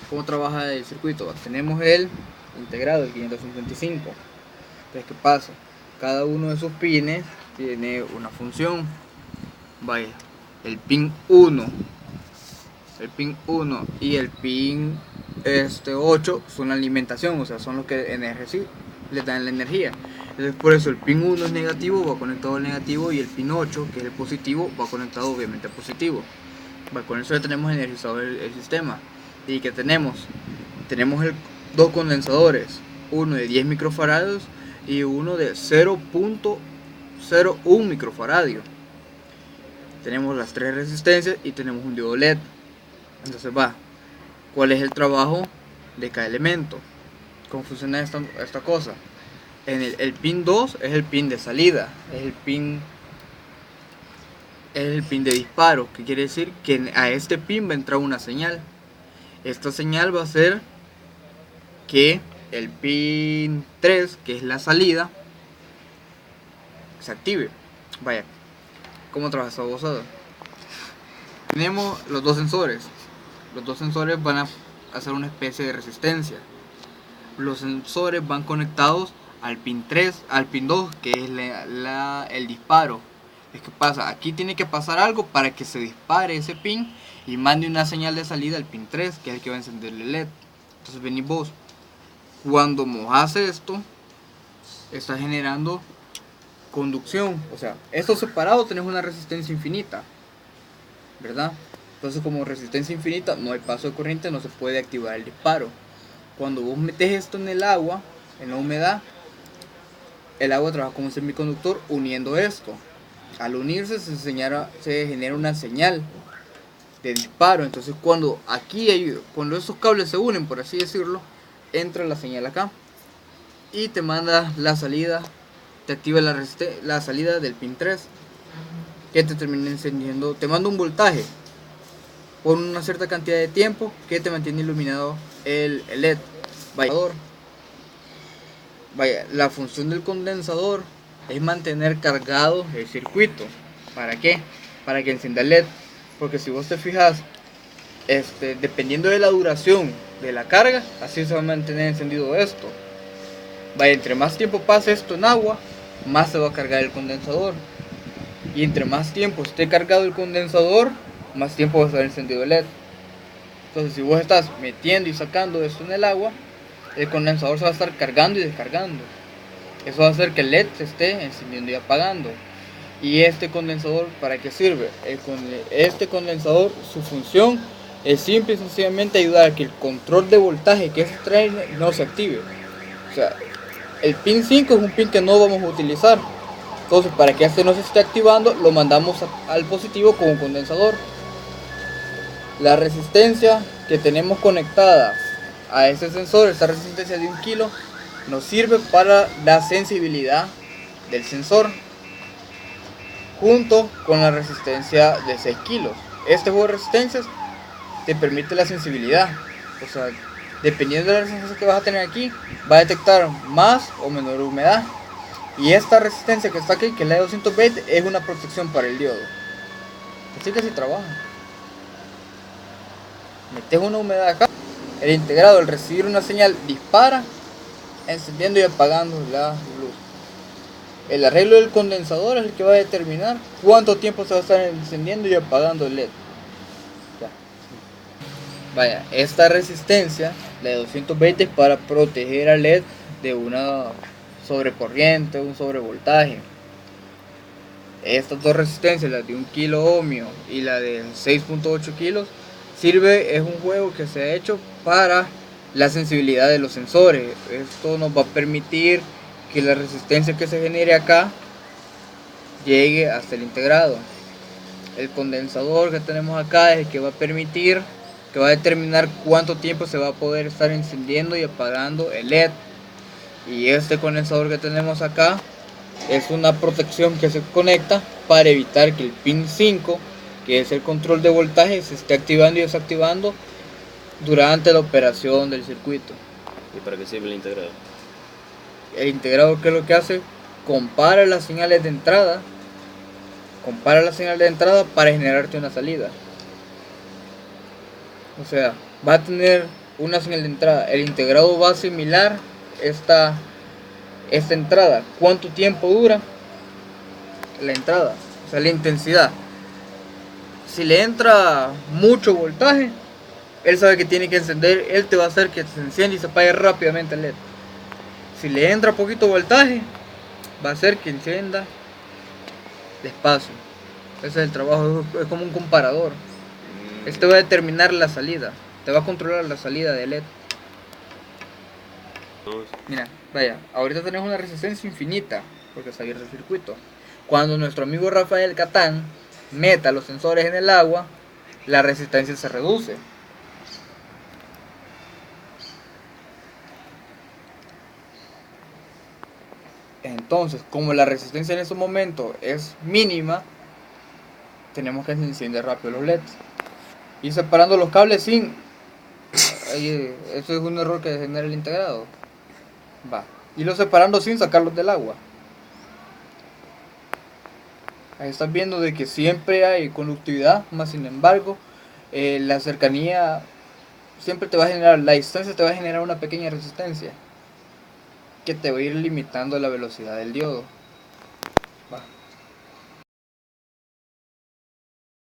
¿Cómo trabaja el circuito? Tenemos el integrado, el 555. Entonces, ¿qué pasa? Cada uno de esos pines tiene una función. Vaya, el pin 1, y el pin 8 son la alimentación, o sea, son los que les dan la energía. Entonces, por eso el pin 1 es negativo, va conectado al negativo, y el pin 8, que es el positivo, va conectado obviamente al positivo. Con eso ya tenemos energizado el sistema. ¿Y que tenemos? Tenemos dos condensadores, uno de 10 microfarados y uno de 0.01 microfaradio. Tenemos las tres resistencias y tenemos un diodo LED. Entonces ¿cuál es el trabajo de cada elemento? ¿Cómo funciona esta cosa? El pin 2 es el pin de salida, es el pin de disparo, que quiere decir que a este pin va a entrar una señal. Esta señal va a ser que el pin 3, que es la salida, se active. Vaya, ¿cómo trabaja esta bozada? Tenemos los dos sensores. Los dos sensores van a hacer una especie de resistencia. Los sensores van conectados al pin 3, al pin 2, que es el disparo. Es que pasa, aquí tiene que pasar algo para que se dispare ese pin y mande una señal de salida al pin 3, que es el que va a encender el LED. Entonces venís vos, cuando mojas esto, está generando conducción. O sea, esto separado tenés una resistencia infinita, ¿verdad? Entonces, como resistencia infinita, no hay paso de corriente, no se puede activar el disparo. Cuando vos metes esto en el agua, en la humedad, el agua trabaja como un semiconductor uniendo esto. Al unirse se genera una señal de disparo. Entonces cuando esos cables se unen, por así decirlo, entra la señal acá y te manda la salida, te activa la salida del pin 3, que te termina encendiendo, te manda un voltaje por una cierta cantidad de tiempo que te mantiene iluminado el LED. Vaya, la función del condensador es mantener cargado el circuito. ¿Para qué? Para que encienda el LED. Porque si vos te fijas, dependiendo de la duración de la carga, así se va a mantener encendido esto. Vaya, entre más tiempo pase esto en agua, más se va a cargar el condensador. Y entre más tiempo esté cargado el condensador, más tiempo va a estar encendido el LED. Entonces, si vos estás metiendo y sacando esto en el agua, el condensador se va a estar cargando y descargando. Eso va a hacer que el LED se esté encendiendo y apagando. ¿Y este condensador para qué sirve? Este condensador, su función es simple y sencillamente ayudar a que el control de voltaje que se trae no se active. O sea, el pin 5 es un pin que no vamos a utilizar. Entonces, para que este no se esté activando, lo mandamos al positivo con un condensador. La resistencia que tenemos conectada a este sensor, esta resistencia de 1 kilo, nos sirve para la sensibilidad del sensor, junto con la resistencia de 6 kilos. Este juego de resistencias te permite la sensibilidad. O sea, dependiendo de la resistencia que vas a tener aquí, va a detectar más o menor humedad. Y esta resistencia que está aquí, que es la de 220, es una protección para el diodo. Así que si trabaja. Metes una humedad acá, el integrado al recibir una señal dispara, encendiendo y apagando la luz. El arreglo del condensador es el que va a determinar cuánto tiempo se va a estar encendiendo y apagando el LED. Ya. Vaya, esta resistencia, la de 220, es para proteger al LED de una sobrecorriente, un sobrevoltaje. Estas dos resistencias, la de 1 kilo ohmio y la de 6.8 kilos, es un juego que se ha hecho para la sensibilidad de los sensores. Esto nos va a permitir que la resistencia que se genere acá llegue hasta el integrado. El condensador que tenemos acá es el que va a determinar cuánto tiempo se va a poder estar encendiendo y apagando el LED. Y este condensador que tenemos acá es una protección que se conecta para evitar que el pin 5, que es el control de voltaje, se esté activando y desactivando durante la operación del circuito. ¿Y para qué sirve el integrado? El integrador, ¿qué es lo que hace? Compara las señales de entrada para generarte una salida. O sea, va a tener una señal de entrada. El integrado va a asimilar esta entrada. ¿Cuánto tiempo dura la entrada? O sea, la intensidad. Si le entra mucho voltaje, él sabe que tiene que encender, él te va a hacer que se encienda y se apague rápidamente el LED. Si le entra poquito voltaje, va a hacer que encienda despacio. Ese es el trabajo, es como un comparador. Este va a determinar la salida, te va a controlar la salida del LED. Mira, vaya, ahorita tenemos una resistencia infinita porque está abierto el circuito. Cuando nuestro amigo Rafael Catán meta los sensores en el agua, la resistencia se reduce. Entonces, como la resistencia en ese momento es mínima, tenemos que encender rápido los LEDs. Y separando los cables sin... Eso es un error que genera el integrado. Va. Y los separando sin sacarlos del agua. Ahí estás viendo de que siempre hay conductividad, más sin embargo, la cercanía siempre te va a generar, la distancia te va a generar una pequeña resistencia que te va a ir limitando la velocidad del diodo.